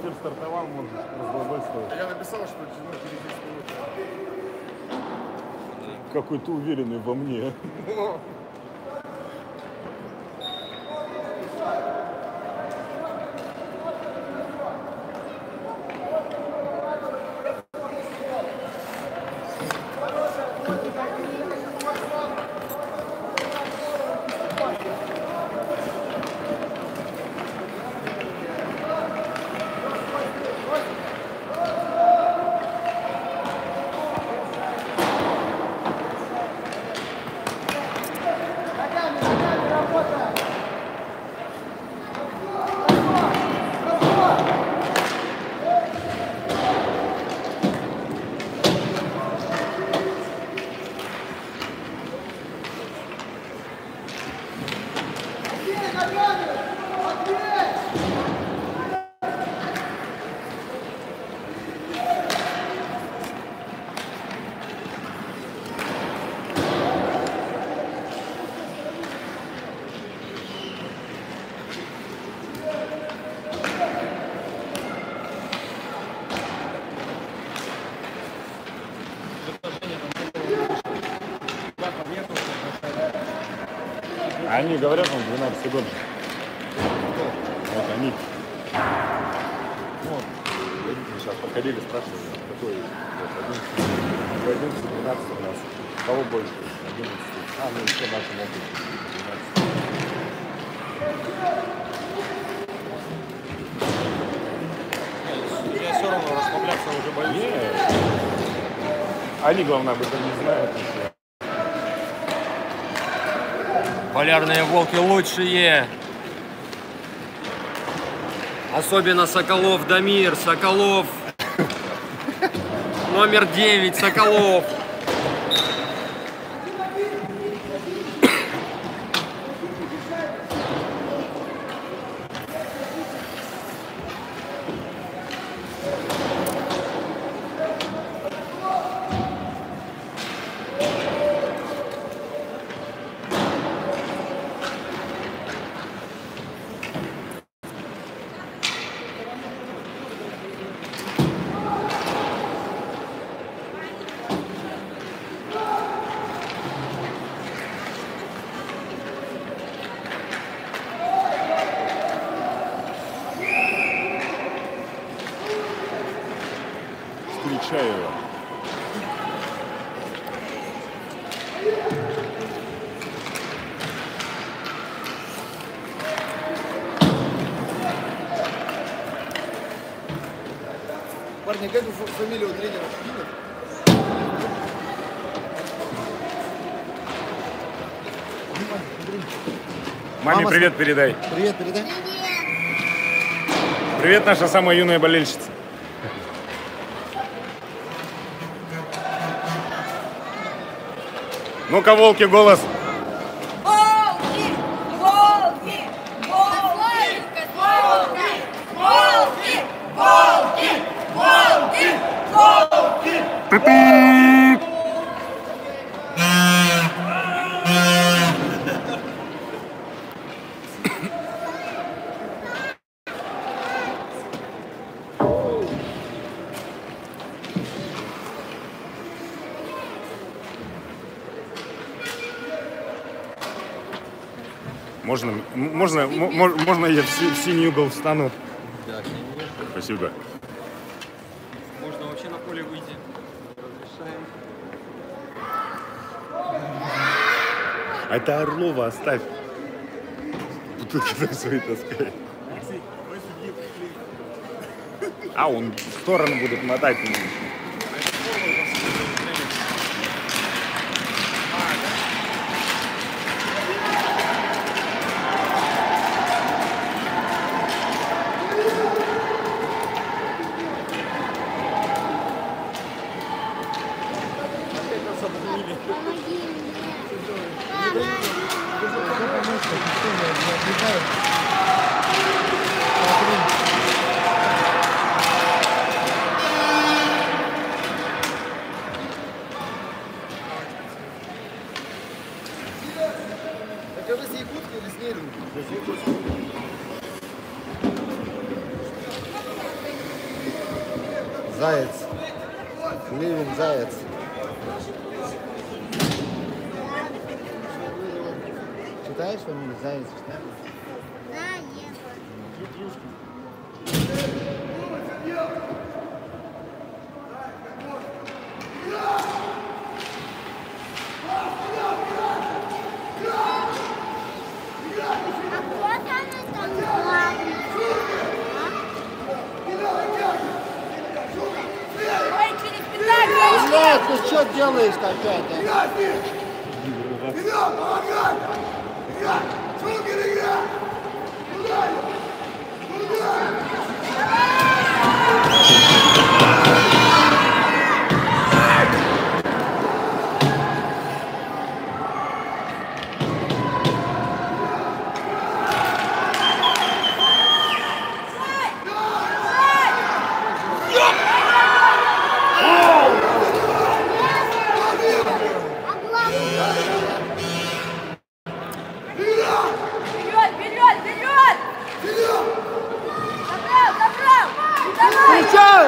эфир стартовал, можно разглобальствовать. Я написал, что через 10 минут. Какой ты уверенный во мне. Они говорят, он 12 год. Вот они. Вот. Сейчас подходили, спрашивали, какой 11, 12 у нас. Кого больше? 11. Ну еще наши могут 12. Я все равно расслабляться уже боюсь. Нет. Они, главное, об этом не знают еще. Полярные волки лучшие. Особенно Соколов Дамир. Соколов. Номер 9. Соколов. Встречаю его. Парни, как фамилию тренера? Маме привет передай. Привет, передай. Привет, наша самая юная болельщица. Ну-ка, волки, голос. Волки! Волки! Волки! Волки! Волки! Волки! Волки! Волки! Можно я в синий угол встану? Да, конечно. Спасибо. Можно вообще на поле выйти. Разрешаем. А это Орлова оставь. Бутылки там свои таскай. А он в сторону будет мотать. Заяц. Левин Заяц. Читаешь фамилию? Заяц читаешь? Да, нет. А кто там главный? Ой, через пятак, Блядь, ты что делаешь-то опять? А? Вперед, вперед, вперед! Забрал, забрал! Давай! Встречай!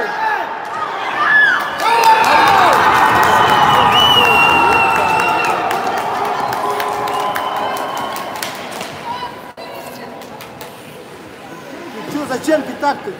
Ты что, зачем ты так-то?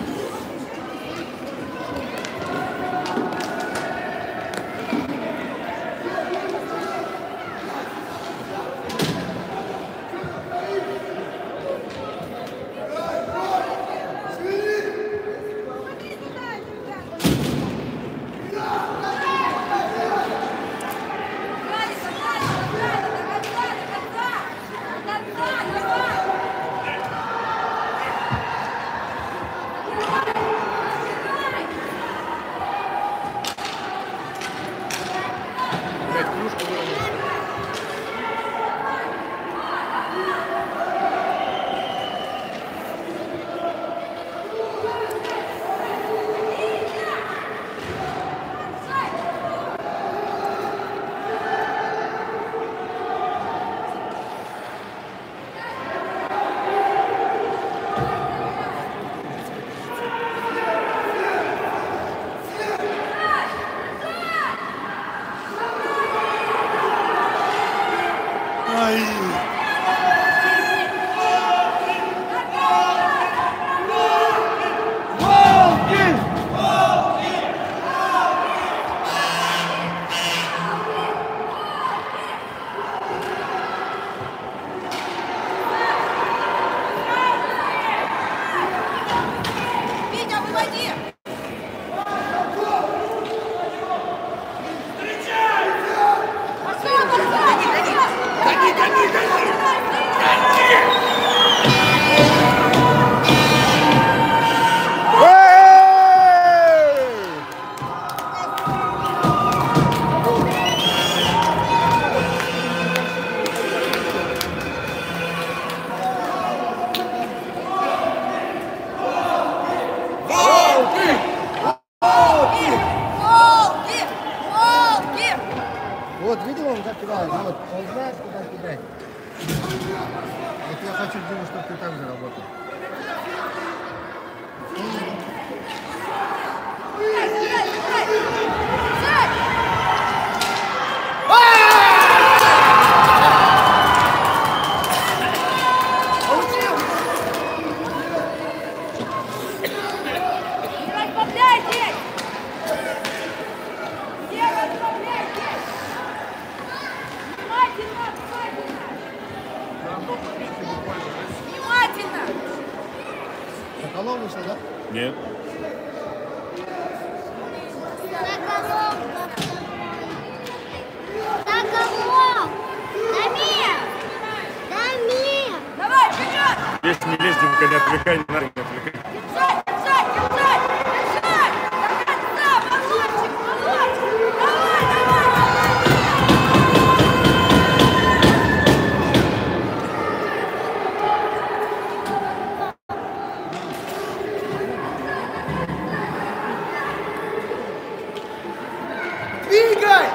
Витя, выводи! Пошел, пошел! Гони, Волки! Волки! Вот, видел, он как кидает? Вот, он знает, куда кидать. Вот я хочу, Дима, чтобы ты так же работал. Не расслабляйтесь! Не расслабляйтесь! Внимательно, внимательно! Внимательно! Соколов вышел, да? Нет. Соколов! Дамир! Дамир! Давай, вперед! Лезь, не лезь, Димка, не отвлекай, не надо, не отвлекай. Держать, держать, держать! Держать! До конца! Молодчик, молодчик! Давай, давай! Двигай!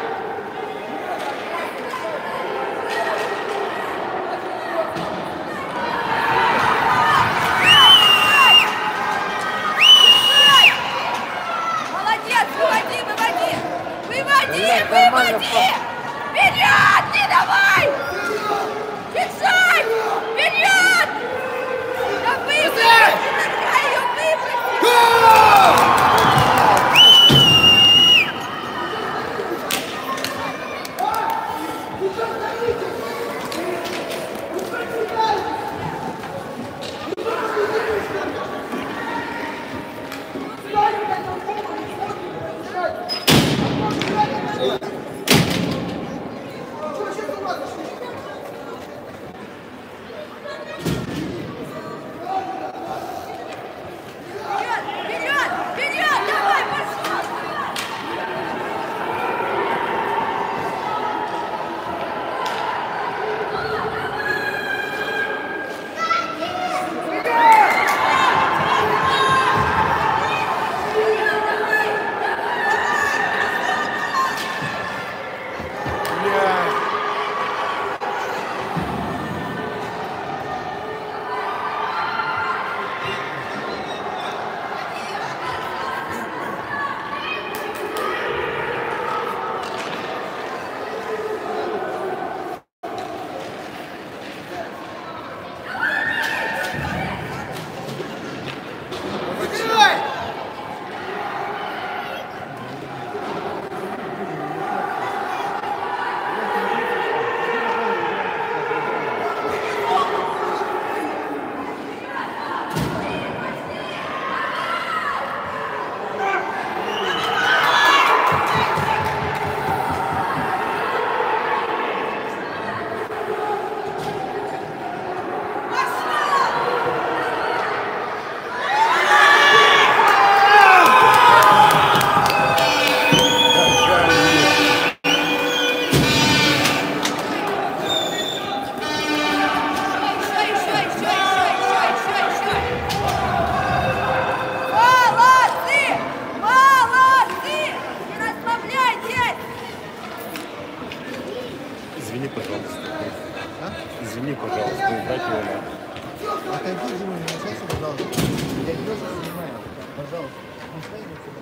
пожалуйста. Не стоим отсюда.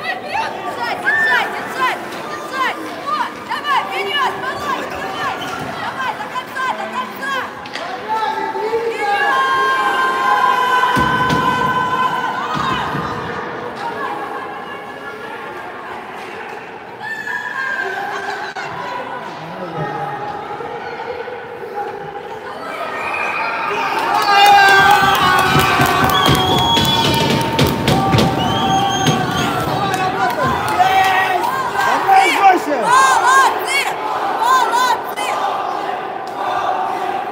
Вперед! Держать, держать, держать! Держать! Вот! Давай, вперед! Володь, давай! Давай, до конца, до конца! Вперед! Давай, Гоша! Молодцы! Молодцы!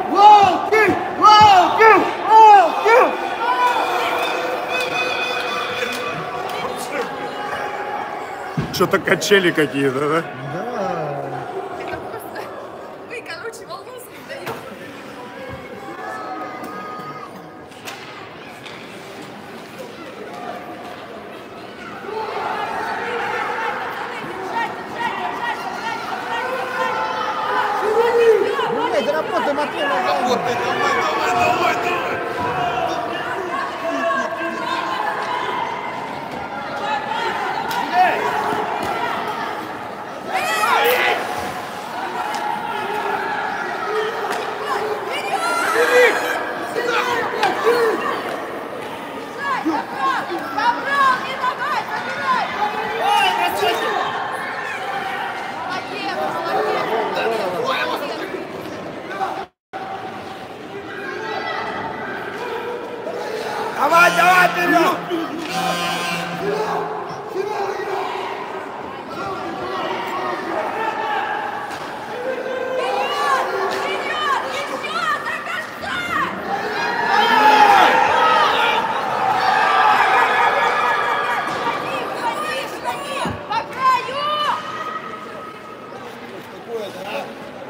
Волки! Волки! Волки! Что-то качели какие-то, да? Да. Это просто... Вы, короче, волну создаете. Держать, держать, держать, держать, держать, Ну нет, работай, Матвей, работай. Забрал, не давай, забирай! Молодец, молодец! Давай, давай, вперед! Вперед! Еще до конца! Ходи, ходи! По краю!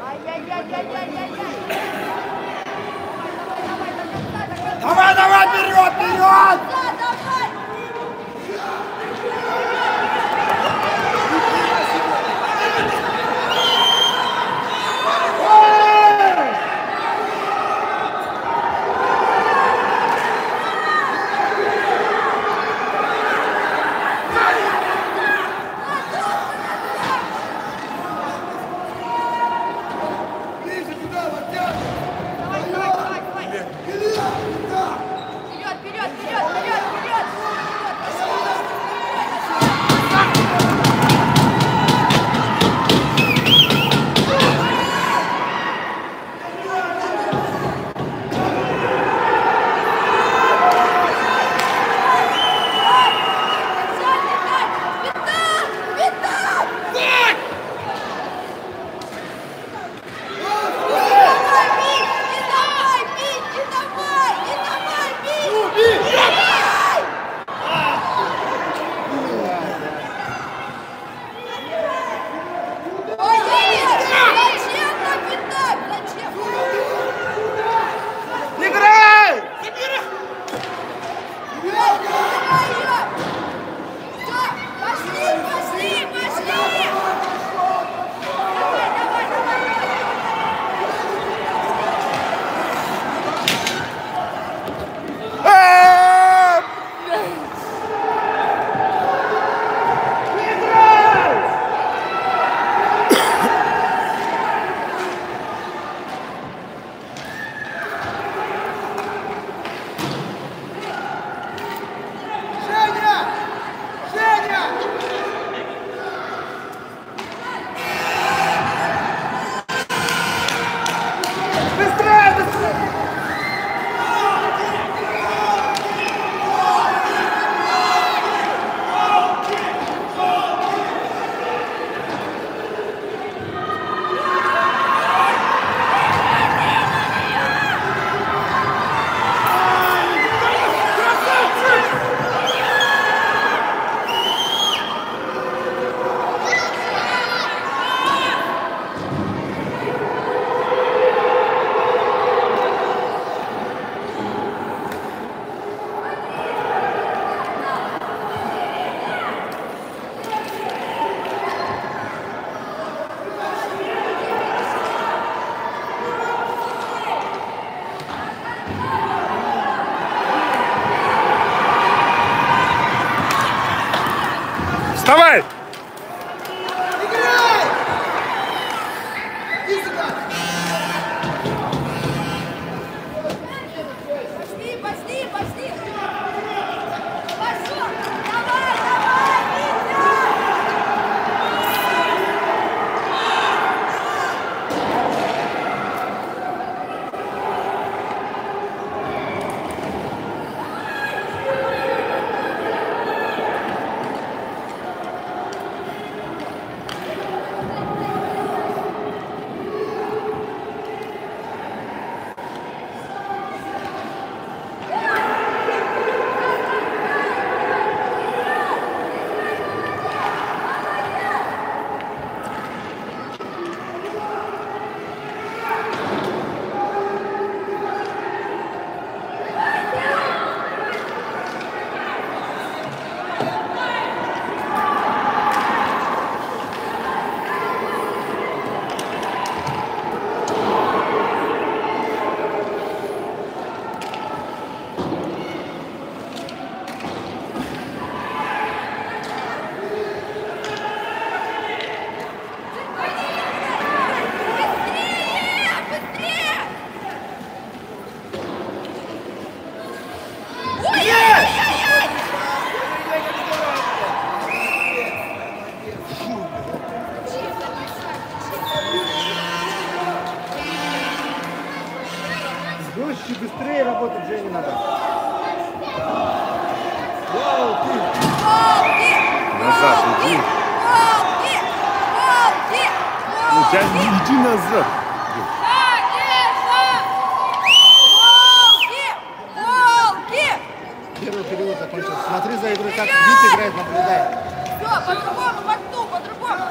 Ай-яй-яй-яй-яй-яй! Давай, давай, вперед, вперед! Да, давай! Давай, давай, давай, давай! Вперед, вперед, вперед, вперед! Давай! Пошли, пошли, пошли! Пошел! Давай, давай, Витя! Быстрее! Быстрее! Ой-ой-ой-ой! Жестче, быстрее работать, Жене надо. Вау, ты! Волки! Назад иди. Волки! Волки! Ну, тебя Волки! иди назад. Волки! Волки! Первый период закончился. Смотри за игрой, как Витя играет, наблюдай. Все, по-другому, по-другому, по-другому.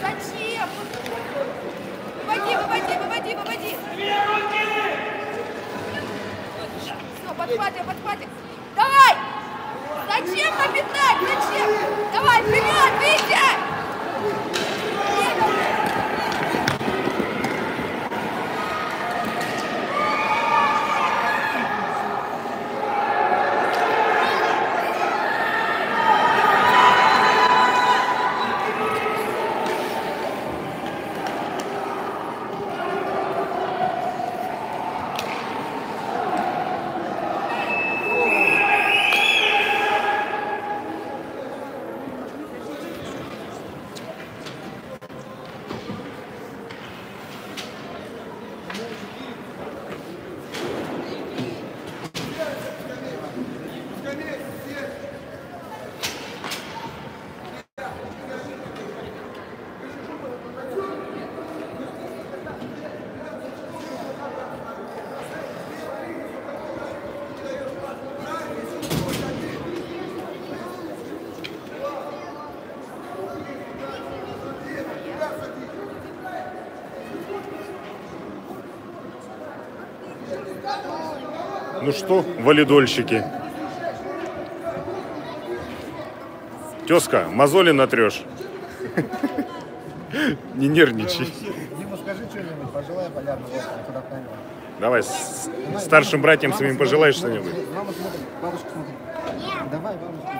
Зачем? Выводи, выводи, выводи, выводи. Все, подхватывай, подхватывай. Давай! Зачем напитать? Зачем? Давай, вперед, Витя! Ну что, валидольщики? Тезка, мозоли натрешь. Не нервничай. Дима, скажи что-нибудь, пожелай полярного опыта туда в камеру. Давай, старшим братьям своим пожелаешь что-нибудь. Мама смотрит, бабушка смотрит. Давай, бабушка.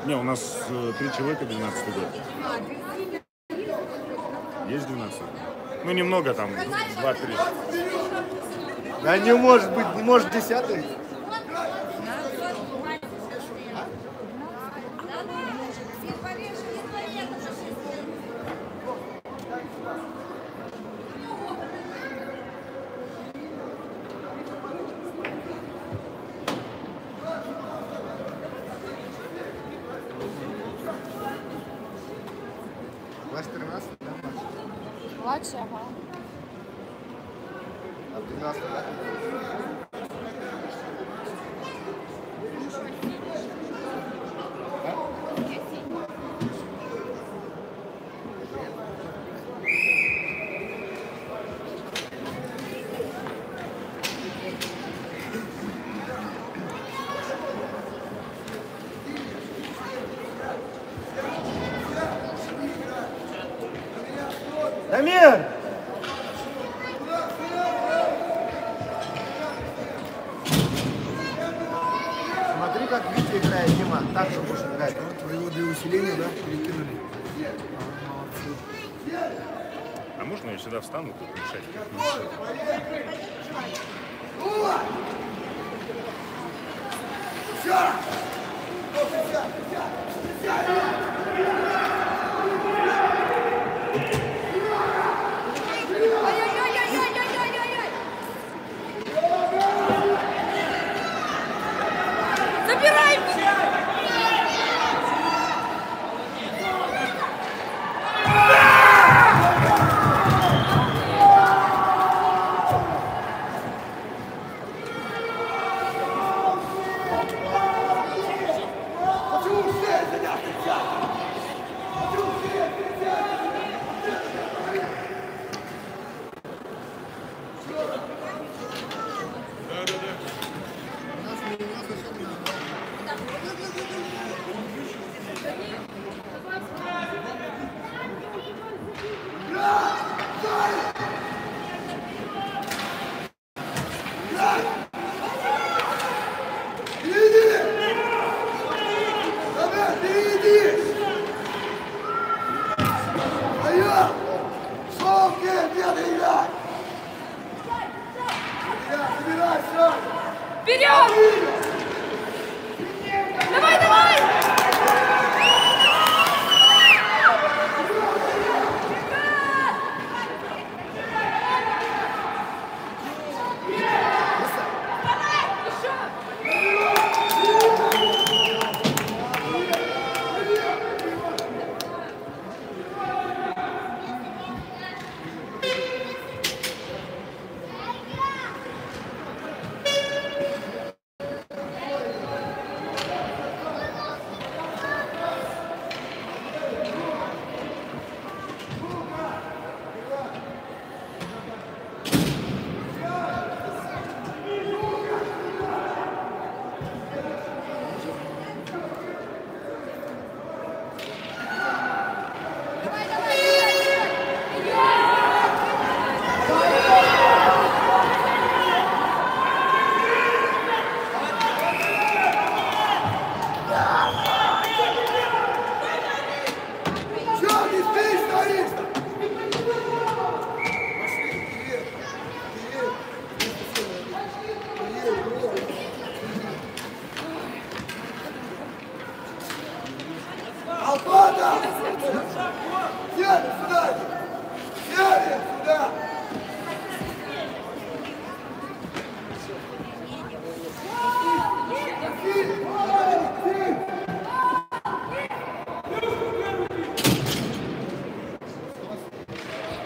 Не, у нас 3 человека 12 год. Есть 12? Ну, немного там, 2-3. Да не может быть, не может 10-й. Класс 13, да, младший? Младший, ага. А в 12, да? Дамир! Вот, воеводы усиления, да, перекинули. Молодцы. А можно я сюда встану, тут мешать? Ой-ой-ой-ой-ой-ой-ой-ой-ой! Забирай! Вперед! Давай, давай!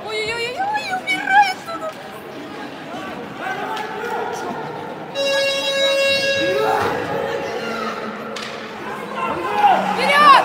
Ой-ой-ой-ой, умирай отсюда! Вперед!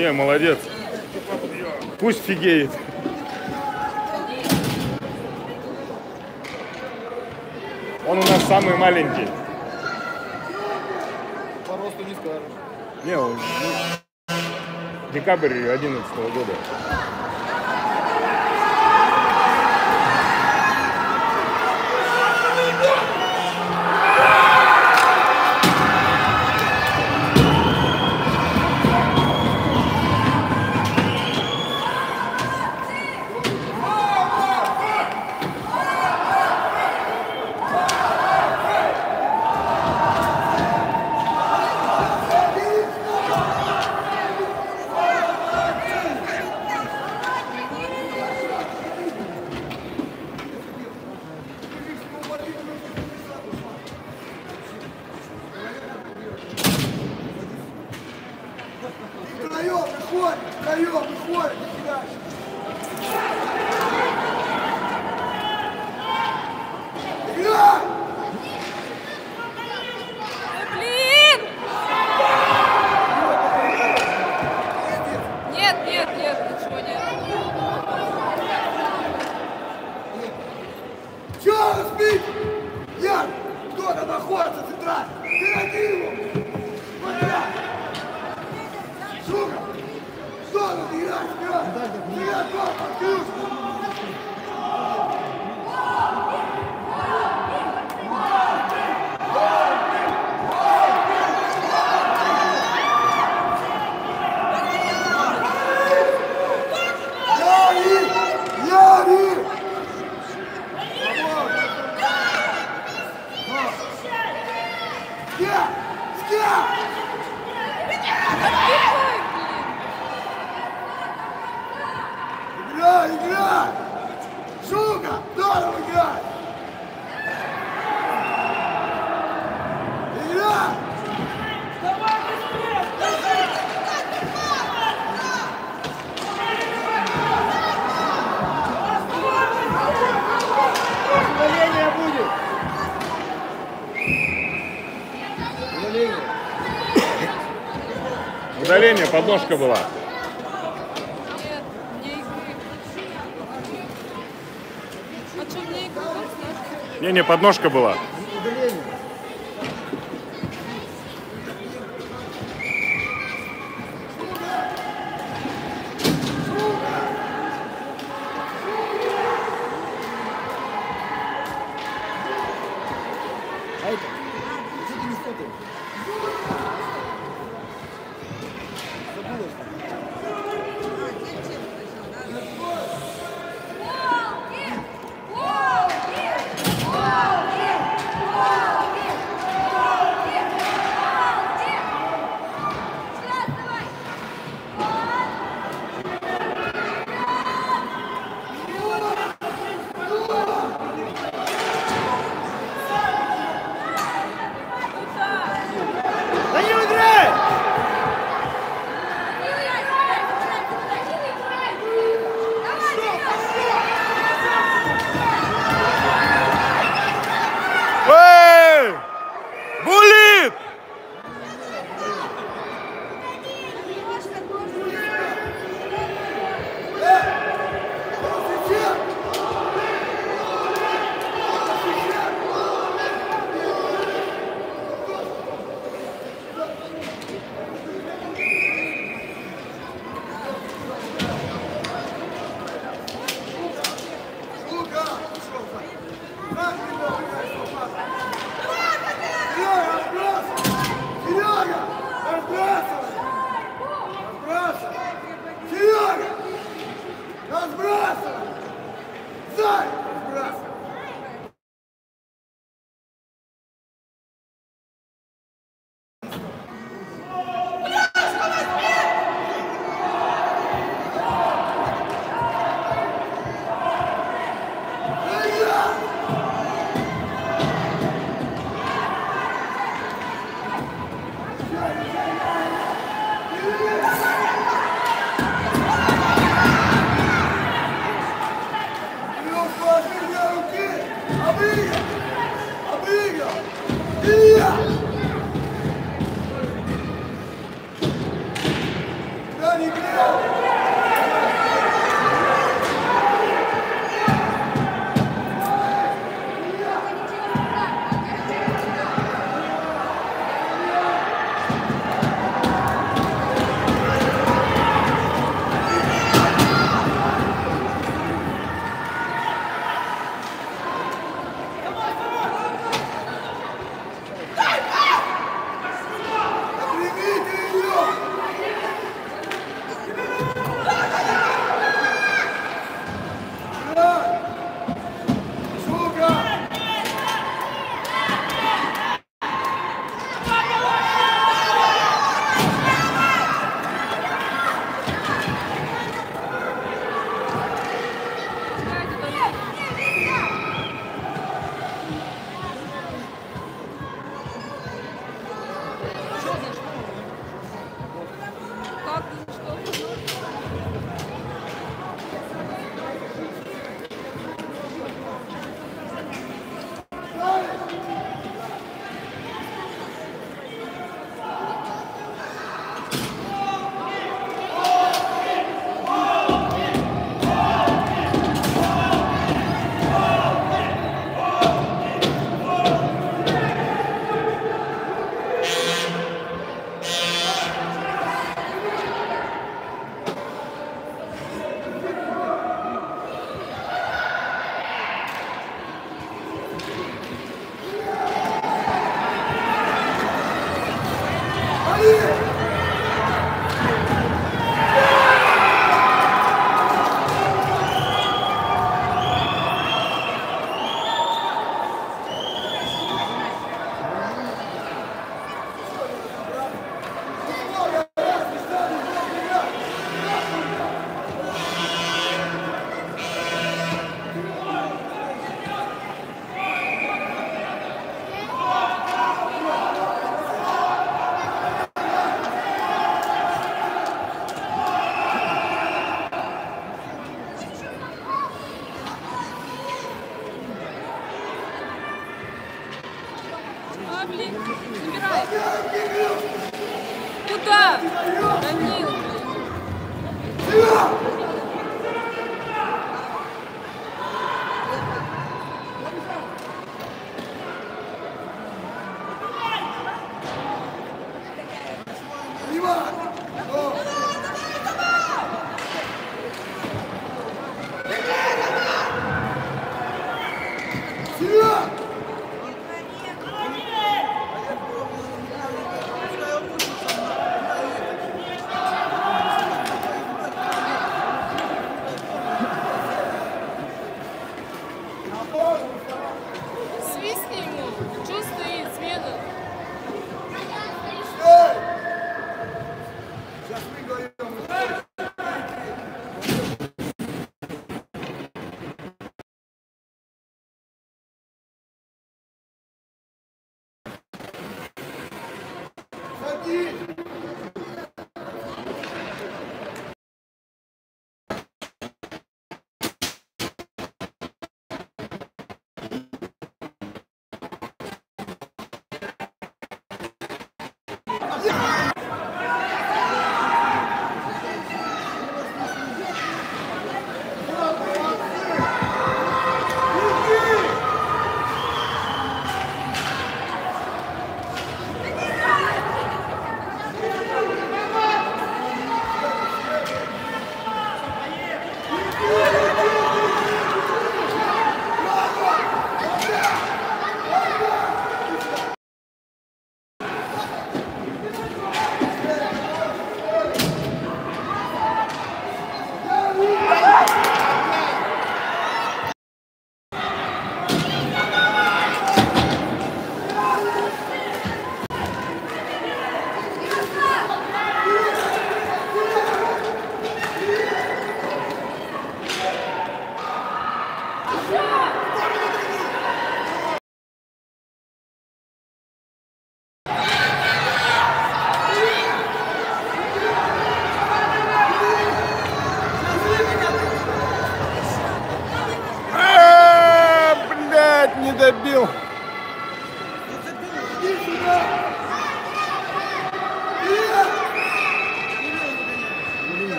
Не, молодец. Пусть фигеет. Он у нас самый маленький. По росту не скажешь. Не, он декабрь 2011 года. Втроем выходим, не кидай. Играй! Блин! Нет, ничего нет. Чего вы спите? Яр, кто там находится центрально? Перейди его! Смотря! Сука! Что тут играть? Играть гол под ключ! Яри! Играй! Сука! Здорово играй! Играй! Удаление будет. Удаление. Удаление, подножка была. Нет, мне игры. А что мне игры? Не, подножка была. Удаление. А это? Что ты не смотришь? Забыла, что ли? Данил, играй! Эй! Булит! Разбрасывай! Зай! Разбрасывай!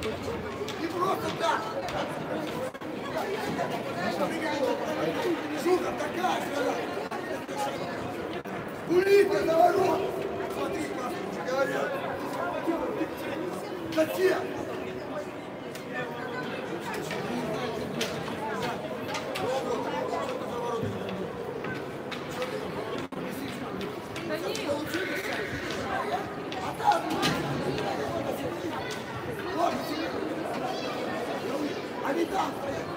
Не просто так. Шутка такая, Улитка на ворот. Смотри, как говорят. Зачем? Они там стоят.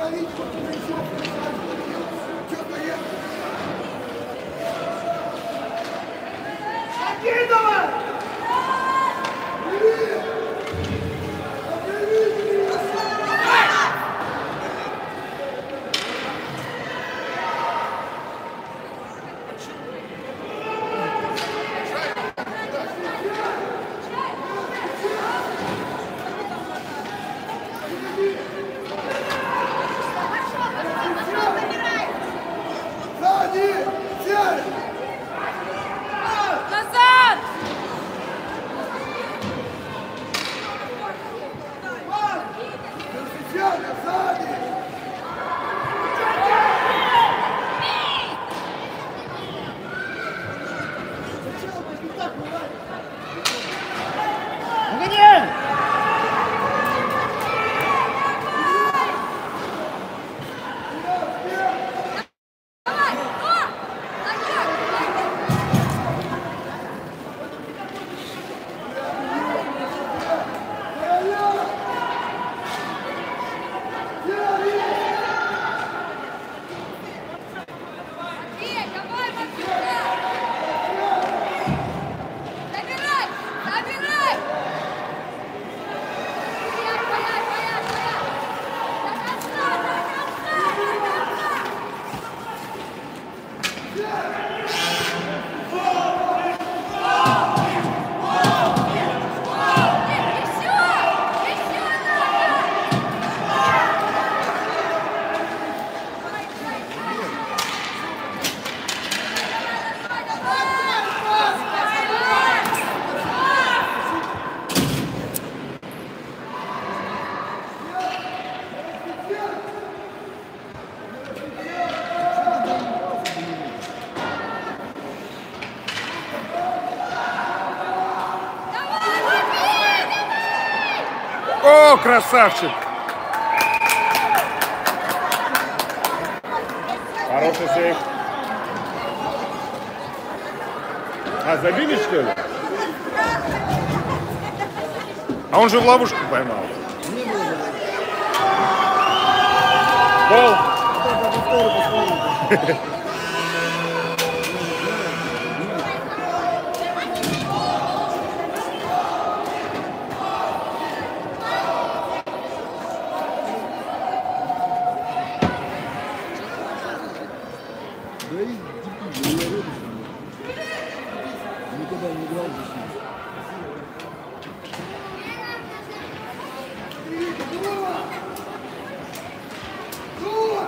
ловить, вот это еще. Что стоять? Окей, давай! Сзади! Сядь! Назад! Сядь, сзади! Погоди! Давай! О! Наверх! Бей, давай, Максимка! Забирай! Забирай! Стоять! До конца! Еще надо! О, красавчик! Хороший сейф. А, забили, что ли? А он же в ловушку поймал. Гол. Никогда не играл здесь. Дула!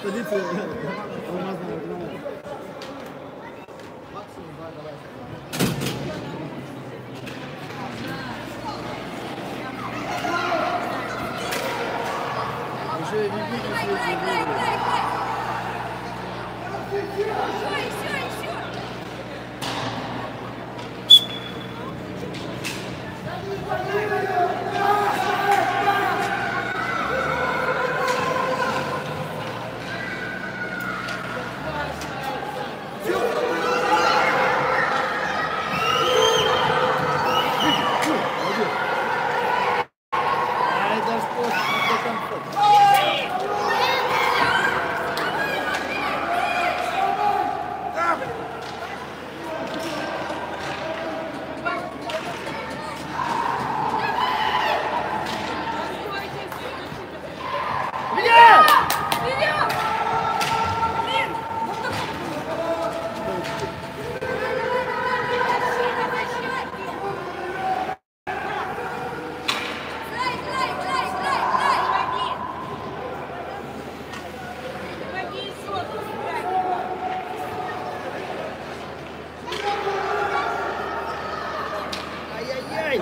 экспедиции алмазного гнома. Максимум 2 давай. Уже не видите, Еще. ай, да что, какой комфорт. Вперед! Блин! Ай-яй-яй.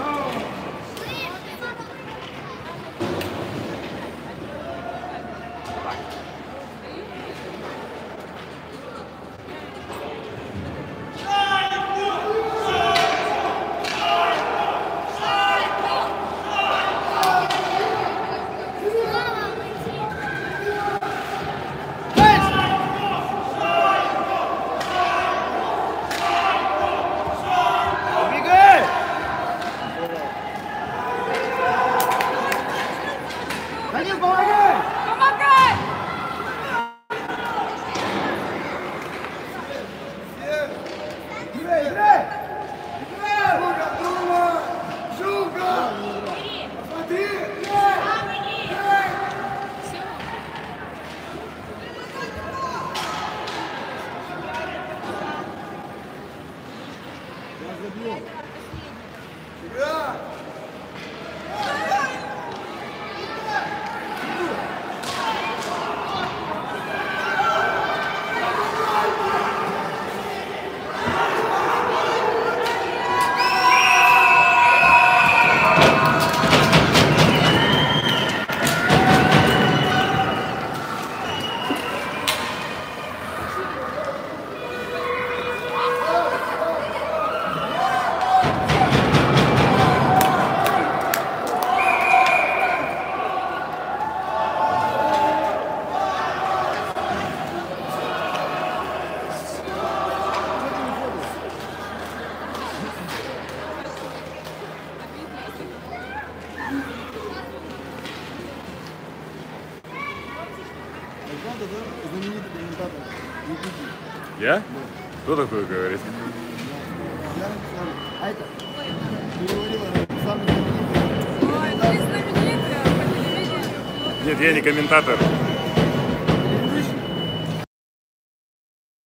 Убегай! Данил, помогай! Помогай! Играй, играй! Играй! Жука, Дума! Жука! Смотри! Играй! Играй! Правда, да? Знаменитый комментатор. Никитин. Я? Кто такой говорит? Я написал. А это? Переводила самый знаменитый. Ой, ты знаменитый по телевидению. Нет, я не комментатор.